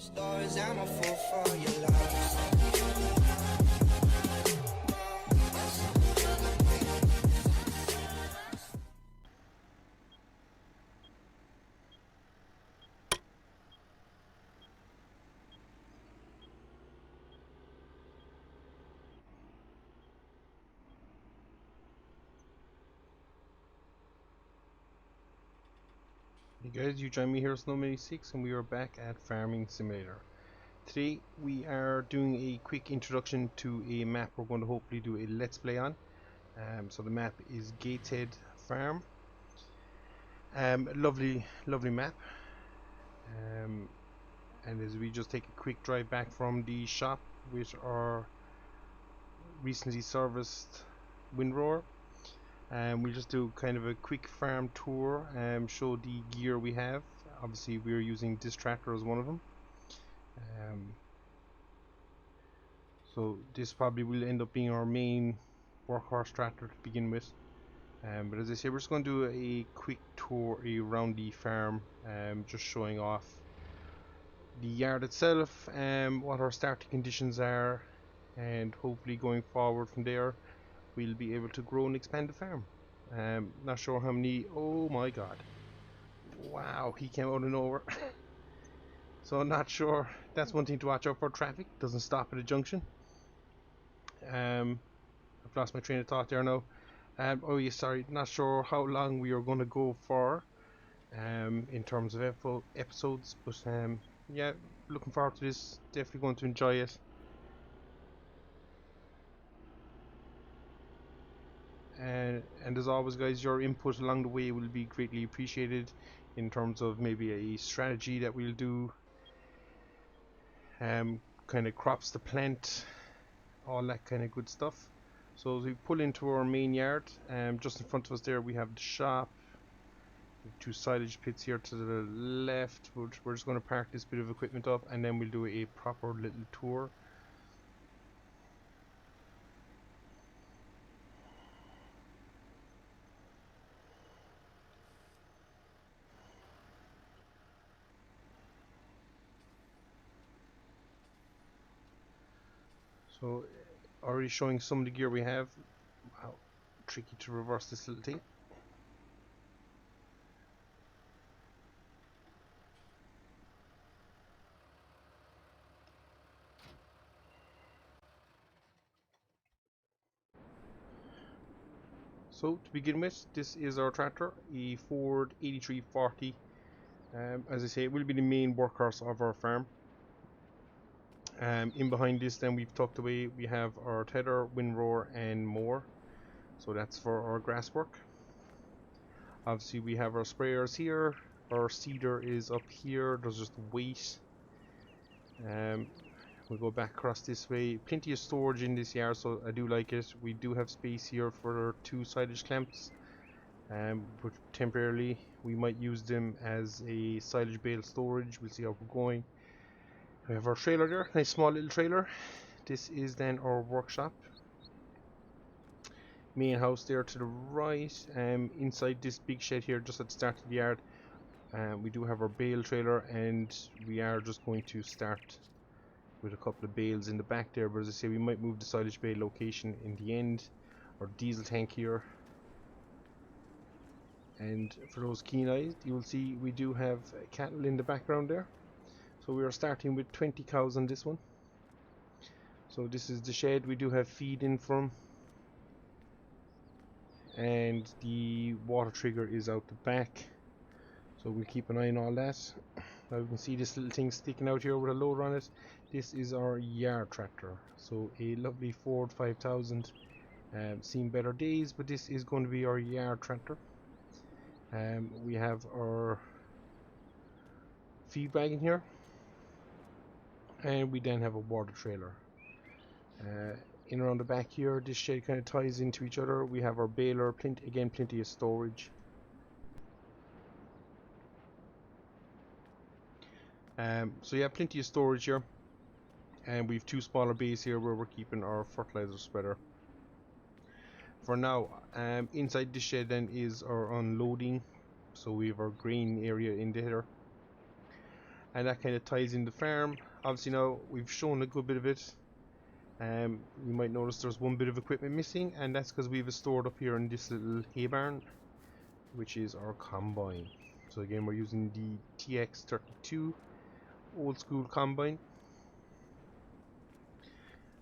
Stories, I'm a fool for your love. Hey guys, you join me here, Snowman86, and we are back at Farming Simulator. Today we are doing a quick introduction to a map we're going to hopefully do a let's play on. So the map is Gateshead Farm. Lovely map. And as we just take a quick drive back from the shop with our recently serviced windrower. We'll just do kind of a quick farm tour and show the gear we have. Obviously we're using this tractor as one of them. So this probably will end up being our main workhorse tractor to begin with. But as I say, we're just going to do a quick tour around the farm, just showing off the yard itself, what our starting conditions are, and hopefully going forward from there we'll be able to grow and expand the farm. Not sure how many. Oh my god, wow, he came out of nowhere. So not sure, that's one thing to watch out for. Traffic doesn't stop at a junction. I've lost my train of thought there now. Oh yeah, sorry, not sure how long we are going to go for in terms of episodes, but yeah, looking forward to this, definitely going to enjoy it. And as always guys, your input along the way will be greatly appreciated in terms of maybe a strategy that we'll do, kind of crops to plant, all that kind of good stuff. So as we pull into our main yard, just in front of us there we have the shop, two silage pits here to the left. We're just going to park this bit of equipment up and then we'll do a proper little tour. So already showing some of the gear we have. Wow, tricky to reverse this little thing. So to begin with, this is our tractor, a Ford 8340. As I say, it will be the main workhorse of our farm. In behind this then we've tucked away, we have our tether, windrower and mower. So that's for our grass work. Obviously we have our sprayers here, our seeder is up here, there's just weight. We'll go back across this way. Plenty of storage in this yard, so I do like it. We do have space here for two silage clamps, but temporarily we might use them as a silage bale storage. We'll see how we're going. We have our trailer there, nice small little trailer. This is then our workshop. Main house there to the right. Inside this big shed here, just at the start of the yard, we do have our bale trailer, and we are just going to start with a couple of bales in the back there. But as I say, we might move the silage bale location in the end. Our diesel tank here. And for those keen eyes, you will see we do have cattle in the background there. So we are starting with 20 cows on this one. So this is the shed we do have feed in from. And the water trigger is out the back. So we'll keep an eye on all that. Now you can see this little thing sticking out here with a loader on it. This is our yard tractor. So a lovely Ford 5000. Seen better days, but this is going to be our yard tractor. We have our feed wagon here. And we then have a water trailer. In around the back here, this shed kind of ties into each other. We have our baler, plenty of storage. So yeah, plenty of storage here. And we've two smaller bays here where we're keeping our fertilizer spreader. For now, inside this shed then is our unloading. So we have our grain area in there. and that kind of ties in the farm. Obviously now we've shown a good bit of it. You might notice there's one bit of equipment missing, and that's because we've stored up here in this little hay barn, which is our combine. So again, we're using the TX32 old school combine,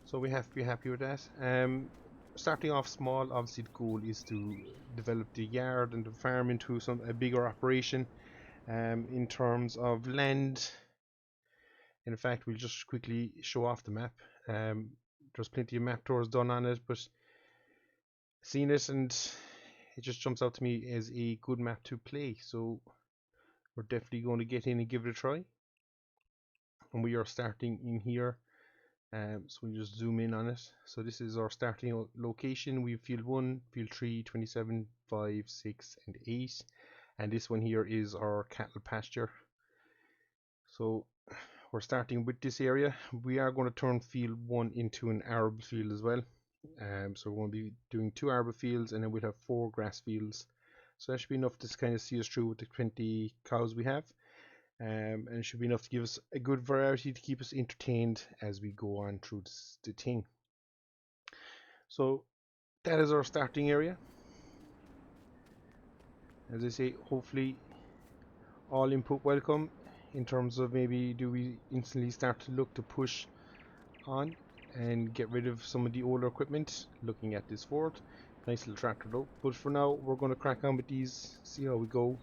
so we have to be happy with that. Starting off small, obviously the goal is to develop the yard and the farm into a bigger operation. In terms of land, in fact, we'll just quickly show off the map. There's plenty of map tours done on it, but seeing it, and it just jumps out to me as a good map to play, so we're definitely going to get in and give it a try. And we are starting in here, so we just zoom in on it. So this is our starting location. We have field 1, field 3, 27, 5, 6 and 8, and this one here is our cattle pasture. So we're starting with this area. We are going to turn field 1 into an arable field as well. So we're going to be doing 2 arable fields, and then we'll have 4 grass fields. So that should be enough to kind of see us through with the 20 cows we have. And it should be enough to give us a good variety to keep us entertained as we go on through the thing. So that is our starting area. As I say, hopefully all input welcome, in terms of maybe do we instantly start to look to push on and get rid of some of the older equipment. Looking at this Ford, nice little tractor though, but for now we're going to crack on with these, see how we go.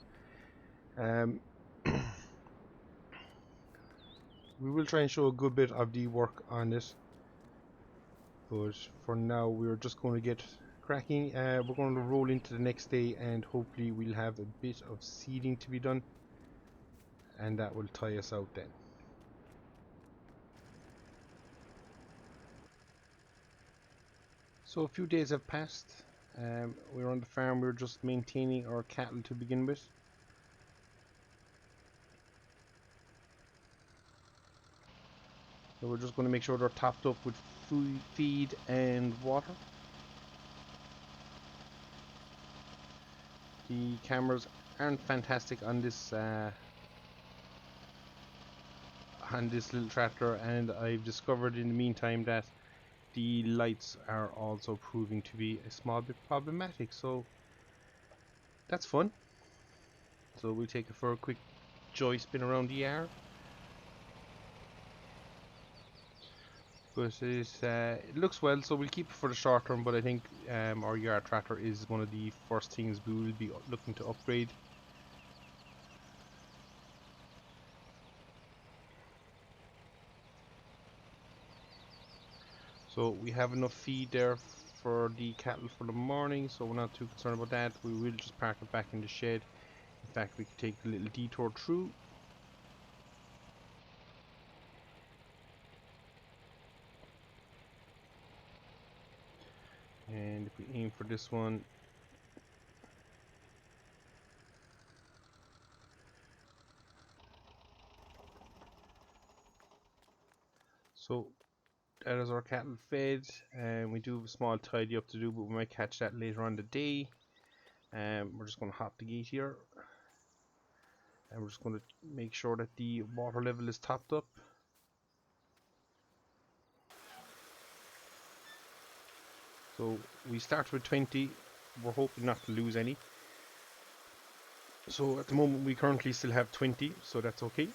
We will try and show a good bit of the work on this, but for now we're just going to get cracking. We're going to roll into the next day, and hopefully we'll have a bit of seeding to be done, and that will tie us out then. So a few days have passed. We're on the farm. We're just maintaining our cattle to begin with. So we're just going to make sure they're topped up with food, feed and water. The cameras aren't fantastic on this little tractor, and I've discovered in the meantime that the lights are also proving to be a small bit problematic, so that's fun. So we'll take it for a quick joy spin around the yard. But it looks well, so we'll keep it for the short term, but I think our yard tractor is one of the first things we will be looking to upgrade. So we have enough feed there for the cattle for the morning, so we're not too concerned about that. We will just park it back in the shed. In fact, we can take a little detour through. And if we aim for this one, so that is our cattle fed, and we do have a small tidy up to do, but we might catch that later on the day. We're just going to hop the gate here, and we're just going to make sure that the water level is topped up. So we start with 20. We're hoping not to lose any. So at the moment we currently still have 20, so that's okay.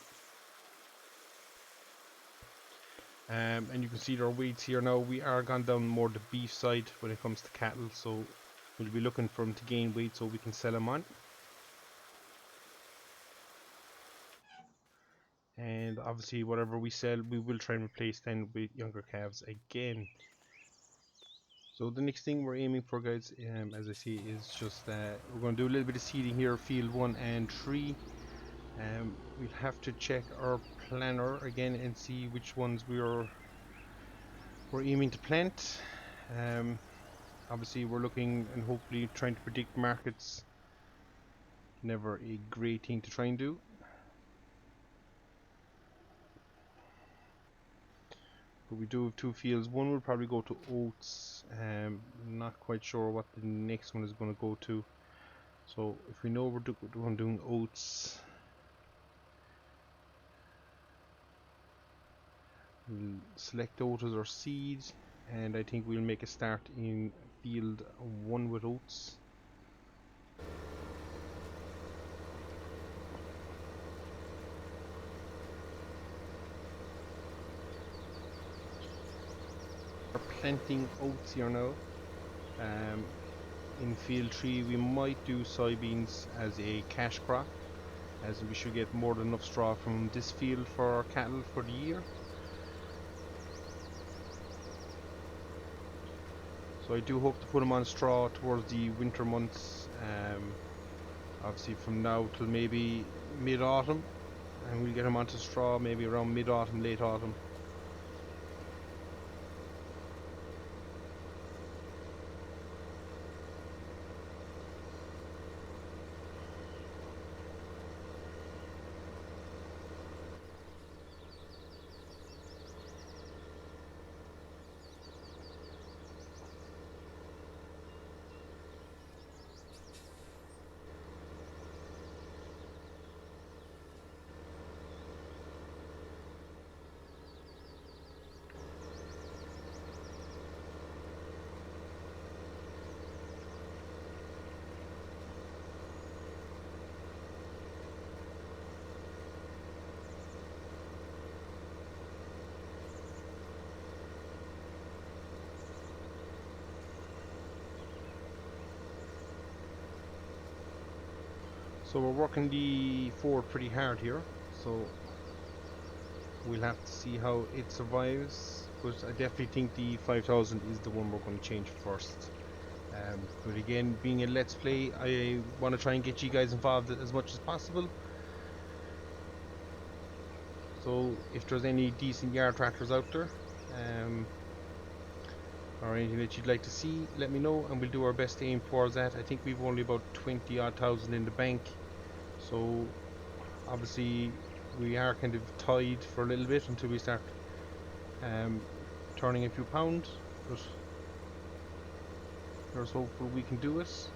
And you can see our weights here now. We are gone down more the beef side when it comes to cattle, so we'll be looking for them to gain weight so we can sell them on. And obviously whatever we sell, we will try and replace then with younger calves again. So the next thing we're aiming for, guys, as I see, is just we're going to do a little bit of seeding here, field 1 and 3. We'll have to check our planner again and see which ones we're aiming to plant. Obviously we're looking and hopefully trying to predict markets. Never a great thing to try and do. But we do have 2 fields. One will probably go to oats. Not quite sure what the next one is going to go to. So if we know we're doing oats, We'll select Oats as our seed, and I think we'll make a start in field 1 with Oats. We're planting oats here now. In field 3 we might do soybeans as a cash crop, as we should get more than enough straw from this field for our cattle for the year. So I do hope to put them on straw towards the winter months, obviously from now till maybe mid-autumn, and we'll get them onto straw maybe around mid-autumn, late autumn. So we're working the Ford pretty hard here, so we'll have to see how it survives, but I definitely think the 5000 is the one we're going to change first. But again, being a let's play, I want to try and get you guys involved as much as possible. So if there's any decent yard tractors out there, or anything that you'd like to see, let me know and we'll do our best to aim towards that. I think we've only about 20 odd thousand in the bank, so obviously we are kind of tied for a little bit until we start turning a few pounds, but there's hopeful we can do it.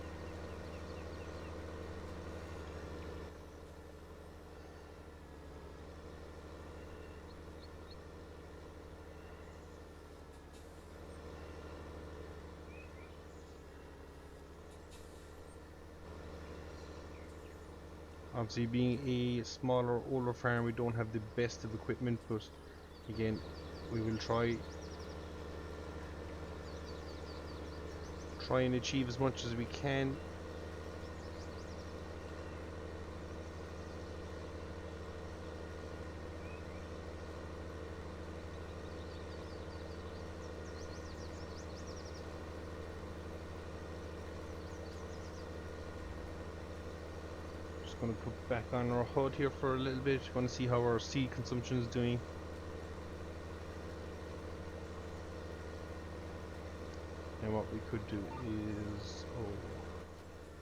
Obviously, being a smaller, older farm, we don't have the best of equipment, but again, we will try and achieve as much as we can. Going to put back on our HUD here for a little bit. Going to see how our seed consumption is doing. And what we could do is, oh,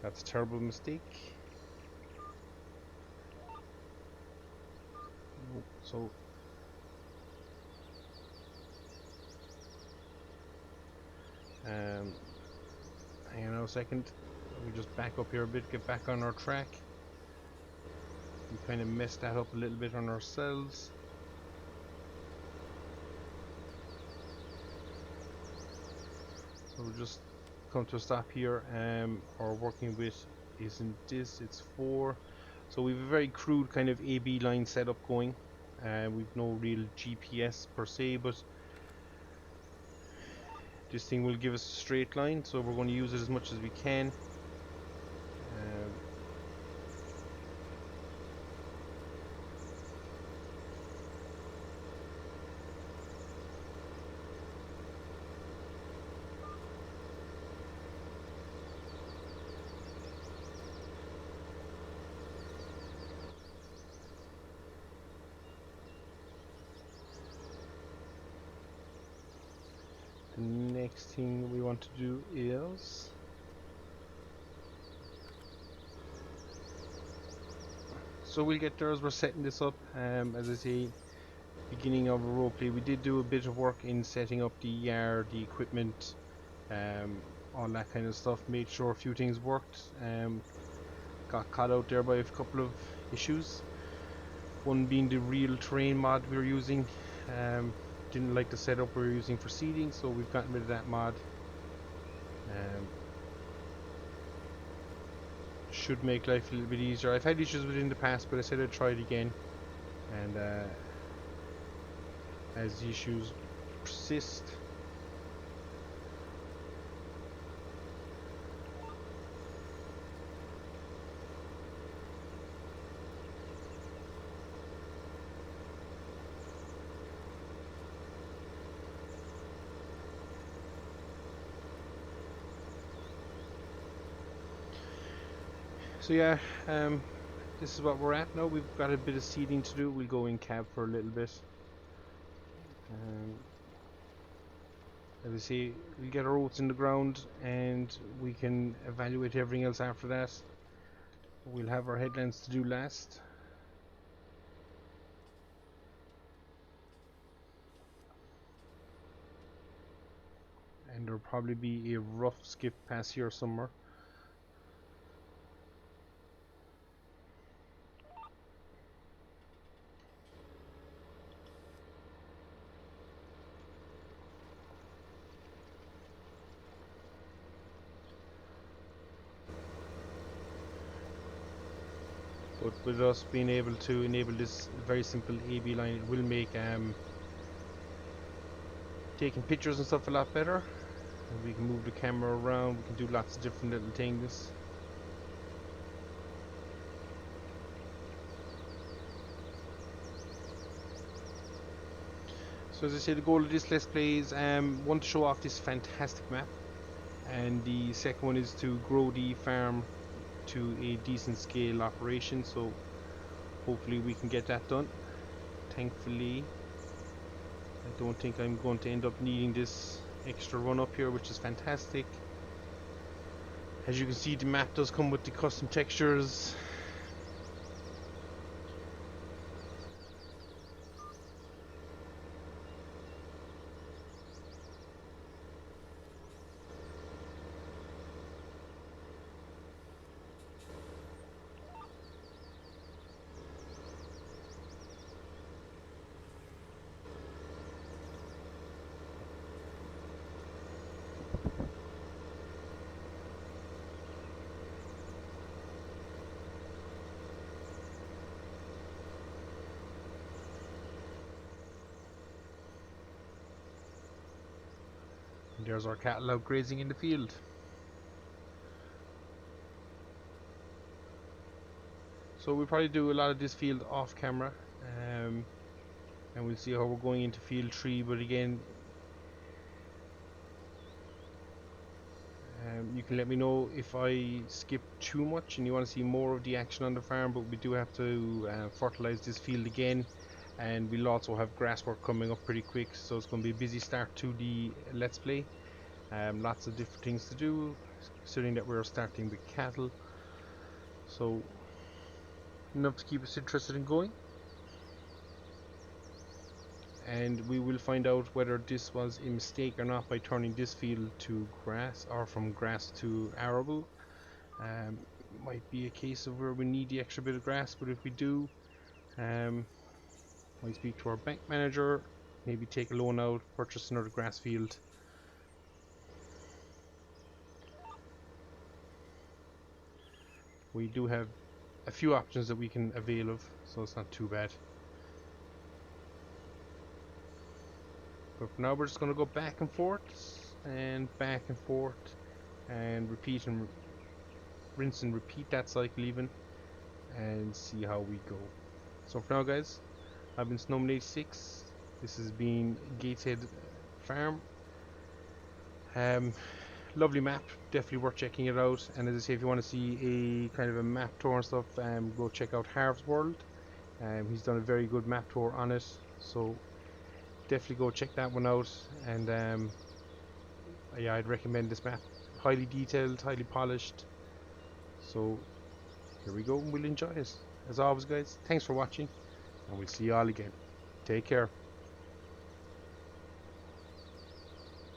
that's a terrible mistake. So hang on a second. We just back up here a bit, get back on our track. We kind of messed that up a little bit on ourselves. So we'll just come to a stop here. Our working with isn't this, it's 4. So we have a very crude kind of AB line setup going. We've no real GPS per se, but this thing will give us a straight line, so we're going to use it as much as we can. The next thing we want to do is so we'll get there as we're setting this up. As I say, beginning of a roleplay, we did do a bit of work in setting up the yard, the equipment, all that kind of stuff. Made sure a few things worked. Got caught out there by a couple of issues. One being the real terrain mod we were using. didn't like the setup we were using for seeding, so we've gotten rid of that mod. Should make life a little bit easier. I've had issues with it in the past, but I said I'd try it again, and as the issues persist, so yeah, this is what we're at now. We've got a bit of seeding to do. We'll go in cab for a little bit. As I say, we'll get our oats in the ground and we can evaluate everything else after that. We'll have our headlands to do last. And there'll probably be a rough skip pass here somewhere. But with us being able to enable this very simple AB line, it will make taking pictures and stuff a lot better. And we can move the camera around, we can do lots of different little things. So as I say, the goal of this Let's Play is one, to show off this fantastic map, and the second one is to grow the farm to a decent scale operation, so hopefully we can get that done. Thankfully I don't think I'm going to end up needing this extra run up here, which is fantastic. As you can see, the map does come with the custom textures. There's our cattle out grazing in the field. So we'll probably do a lot of this field off camera, and we'll see how we're going into field 3. But again, you can let me know if I skip too much and you want to see more of the action on the farm. But we do have to fertilize this field again, and we'll also have grass work coming up pretty quick, so it's going to be a busy start to the Let's Play. Lots of different things to do, considering that we're starting with cattle, so enough to keep us interested in going. And we will find out whether this was a mistake or not by turning this field to grass, or from grass to arable. Might be a case of where we need the extra bit of grass, but if we do, might speak to our bank manager, maybe take a loan out, purchase another grass field. We do have a few options that we can avail of, so it's not too bad. But for now, we're just going to go back and forth and back and forth and repeat and rinse and repeat that cycle even, and see how we go. So for now, guys, I've been Snowman86. This has been Gateshead Farm. Lovely map, definitely worth checking it out. And as I say, if you want to see a kind of a map tour and stuff, go check out Harv's World. He's done a very good map tour on it, so definitely go check that one out. And yeah, I'd recommend this map. Highly detailed, highly polished. So here we go, and we'll enjoy it. As always, guys, thanks for watching, and we'll see you all again. Take care.